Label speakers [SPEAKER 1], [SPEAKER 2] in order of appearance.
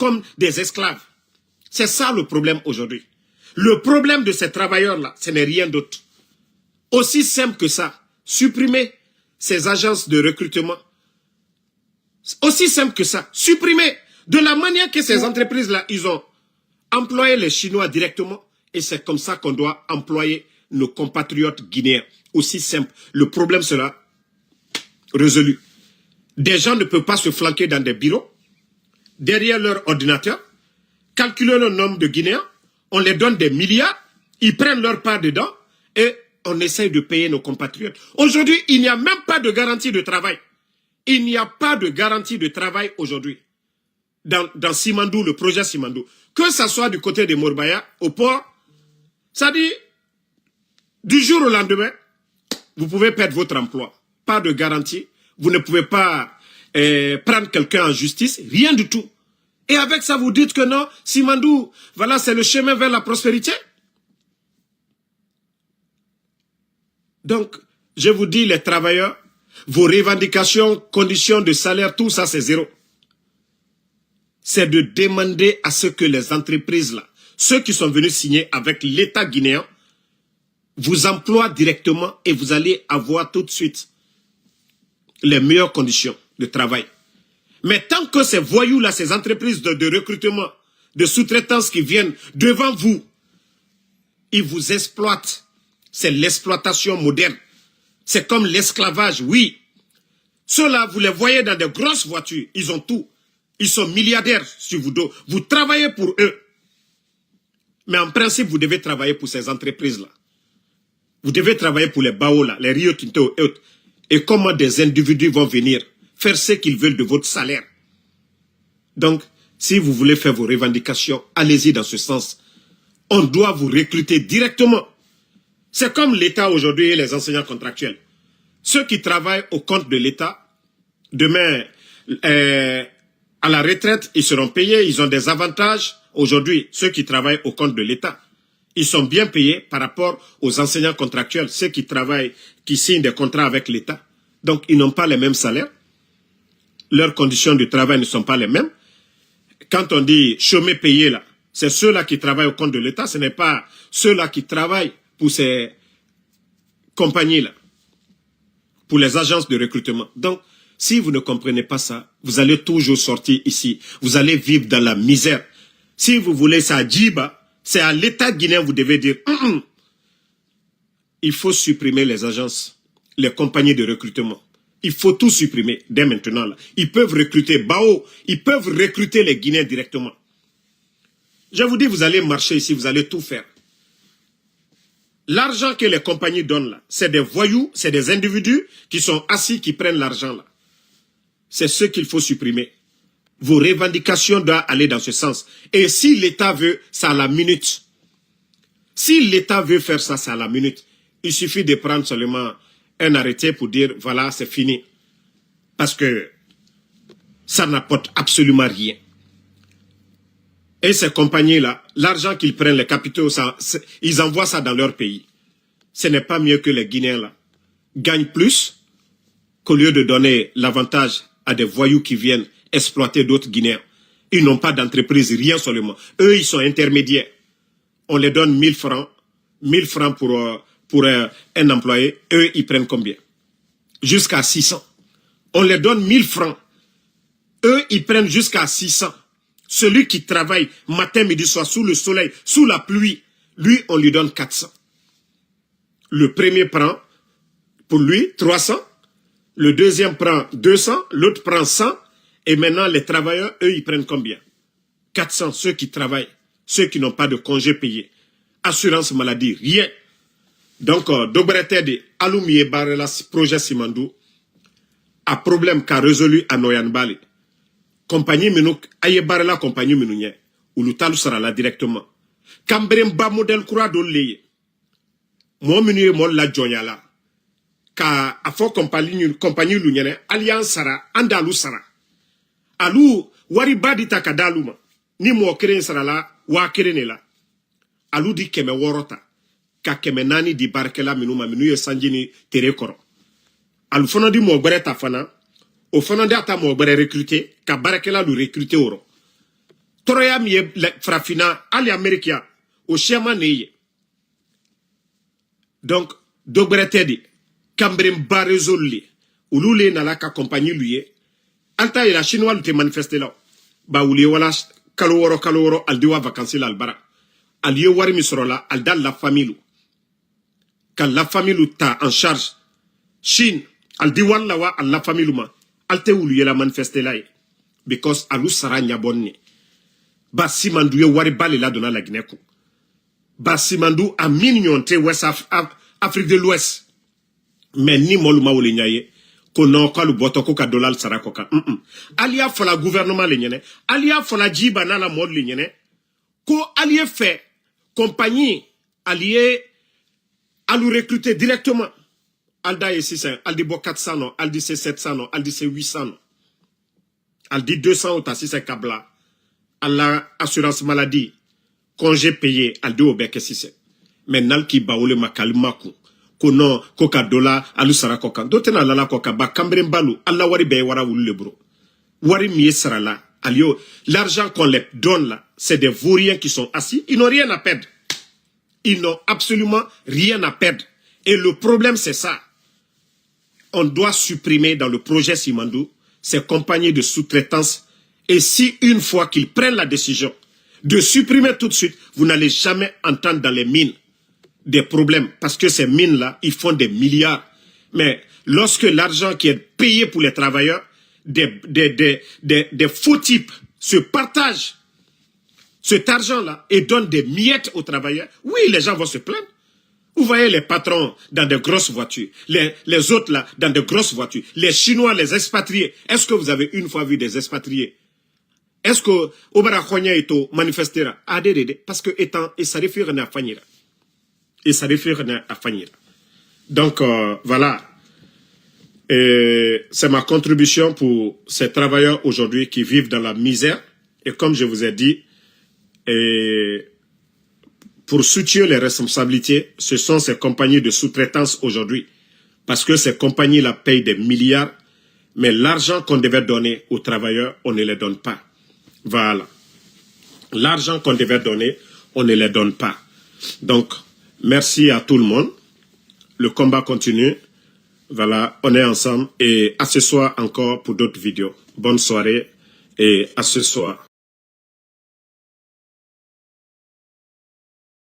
[SPEAKER 1] comme des esclaves. C'est ça le problème aujourd'hui. Le problème de ces travailleurs-là, ce n'est rien d'autre. Aussi simple que ça, supprimer ces agences de recrutement. Aussi simple que ça, supprimer de la manière que ces entreprises-là, ils ont employé les Chinois directement et c'est comme ça qu'on doit employer nos compatriotes guinéens. Aussi simple. Le problème sera résolu. Des gens ne peuvent pas se flanquer dans des bureaux, derrière leur ordinateur, calculer le nombre de Guinéens, on les donne des milliards, ils prennent leur part dedans et on essaye de payer nos compatriotes. Aujourd'hui, il n'y a même pas de garantie de travail. Il n'y a pas de garantie de travail aujourd'hui. Dans Simandou, le projet Simandou. Que ça soit du côté de Morbaya, au port, ça dit, du jour au lendemain, vous pouvez perdre votre emploi. Pas de garantie. Vous ne pouvez pas prendre quelqu'un en justice. Rien du tout. Et avec ça, vous dites que non, Simandou, voilà, c'est le chemin vers la prospérité. Donc, je vous dis, les travailleurs, vos revendications, conditions de salaire, tout ça, c'est zéro. C'est de demander à ce que les entreprises, là, ceux qui sont venus signer avec l'État guinéen, vous emploient directement et vous allez avoir tout de suite les meilleures conditions de travail. Mais tant que ces voyous-là, ces entreprises de recrutement, de sous-traitance qui viennent devant vous, ils vous exploitent. C'est l'exploitation moderne. C'est comme l'esclavage, oui. Ceux-là, vous les voyez dans de grosses voitures. Ils ont tout. Ils sont milliardaires sur vos dos. Vous travaillez pour eux. Mais en principe, vous devez travailler pour ces entreprises-là. Vous devez travailler pour les Bao, là, les Rio Tinto et autres. Et comment des individus vont venir faire ce qu'ils veulent de votre salaire. Donc, si vous voulez faire vos revendications, allez-y dans ce sens. On doit vous recruter directement. C'est comme l'État aujourd'hui et les enseignants contractuels. Ceux qui travaillent au compte de l'État, demain, à la retraite, ils seront payés, ils ont des avantages. Aujourd'hui, ceux qui travaillent au compte de l'État, ils sont bien payés par rapport aux enseignants contractuels, ceux qui travaillent, qui signent des contrats avec l'État. Donc, ils n'ont pas les mêmes salaires. Leurs conditions de travail ne sont pas les mêmes. Quand on dit chômé payé, là, c'est ceux-là qui travaillent au compte de l'État, ce n'est pas ceux-là qui travaillent pour ces compagnies-là, pour les agences de recrutement. Donc, si vous ne comprenez pas ça, vous allez toujours sortir ici. Vous allez vivre dans la misère. Si vous voulez ça à Djiba, c'est à l'État guinéen vous devez dire il faut supprimer les agences, les compagnies de recrutement. Il faut tout supprimer dès maintenant. Là. Ils peuvent recruter Bao, ils peuvent recruter les Guinéens directement. Je vous dis, vous allez marcher ici, vous allez tout faire. L'argent que les compagnies donnent là, c'est des voyous, c'est des individus qui sont assis, qui prennent l'argent là. C'est ce qu'il faut supprimer. Vos revendications doivent aller dans ce sens. Et si l'État veut, c'est à la minute. Si l'État veut faire ça, c'est à la minute. Il suffit de prendre seulement un arrêté pour dire, voilà, c'est fini. Parce que ça n'apporte absolument rien. Et ces compagnies-là, l'argent qu'ils prennent, les capitaux, ça, ils envoient ça dans leur pays. Ce n'est pas mieux que les Guinéens-là gagnent plus qu'au lieu de donner l'avantage à des voyous qui viennent exploiter d'autres Guinéens. Ils n'ont pas d'entreprise, rien seulement. Eux, ils sont intermédiaires. On les donne 1000 francs. 1000 francs pour un employé. Eux, ils prennent combien? Jusqu'à 600. On les donne 1000 francs. Eux, ils prennent jusqu'à 600. Celui qui travaille matin, midi, soir, sous le soleil, sous la pluie, lui, on lui donne 400. Le premier prend, pour lui, 300. Le deuxième prend 200. L'autre prend 100. Et maintenant, les travailleurs, eux, ils prennent combien? 400, ceux qui travaillent, ceux qui n'ont pas de congé payé. Assurance maladie, rien. Donc, Dobrete de Alumie Barela, projet Simandou, a problème qu'a résolu à Noyan Bali. Compagnie Minouk, aye Barela compagnie Minounye, ou l'outal sera là directement. Kambrem ba modèle coura d'olé. Moi, Minouye, moi, la Djonyala. Ka, a fort compagnie Lunyene, Alliance Sara, Andalou Sara. Alou, wari badita kadaluma. Ni mo keren sarala, wa kerenela. Alou di keme worota. Ka keme nani di barkela minuma minuye sanjini tere koro. Alou fana di mo bereta fana. O fana di ata mo bere recruter. Ka barkela lu recruter oro. Troya miye frafina, ali Amerikia, au schéma neye. Donc, Dogretedi, Cambrim Barezoli, ou l'oulé n'a la compagnie lui. Anta et la chinois l'ont manifesté là. Ba oulé wala kaloro, al diwa vacances l'albara. Al ye wari misrola, al dal la famille. Quand la famille ta en charge, Chine, al diwan lawa al la famille ma, al te oulé la manifesté là. Because alou sara nyabonni. Ba simandu ye wari bale la donna la Guinée. Ba simandu a mignonté West Afrique de l'Ouest. Mais ni moluma ou le nyaye. Kono kwa lu botoko ka dolal sara koka. Alia fola gouvernement le nyene. Alia fola jiba na la mode le nyene. Ko alie fait compagnie allié à nous recruter directement. Alda et 600, aldi bo 400 non, aldi c'est 700 non, aldi c'est 800 non. Aldi 200 ou ta 600 kabla. Alla assurance maladie. Congé payé, aldi au bec 600. Mais nal ki baoule makalimaku. Kono koka dola alu sara koka. Dotena lala koka ba kambrem balu. Allah wari be wara wulu le bro. Wari miye sara la. Alio, l'argent qu'on les donne là, c'est des vauriens qui sont assis. Ils n'ont rien à perdre. Ils n'ont absolument rien à perdre. Et le problème, c'est ça. On doit supprimer dans le projet Simandou ces compagnies de sous-traitance. Et si une fois qu'ils prennent la décision de supprimer tout de suite, vous n'allez jamais entendre dans les mines des problèmes. Parce que ces mines-là, ils font des milliards. Mais lorsque l'argent qui est payé pour les travailleurs, des faux types se partagent cet argent-là et donnent des miettes aux travailleurs, oui, les gens vont se plaindre. Vous voyez les patrons dans de grosses voitures, les autres là dans de grosses voitures, les Chinois, les expatriés. Est-ce que vous avez une fois vu des expatriés? Est-ce que Obara Khonya eto manifestera? Parce que étant et ça réfère à Fanyira. Et ça réfère à Fanyira. Donc voilà. C'est ma contribution pour ces travailleurs aujourd'hui qui vivent dans la misère. Et comme je vous ai dit, pour soutenir les responsabilités, ce sont ces compagnies de sous-traitance aujourd'hui. Parce que ces compagnies-là payent des milliards, mais l'argent qu'on devait donner aux travailleurs, on ne les donne pas. Voilà. L'argent qu'on devait donner, on ne les donne pas. Donc, merci à tout le monde. Le combat continue. Voilà, on est ensemble et à ce soir encore pour d'autres vidéos. Bonne soirée et à ce soir.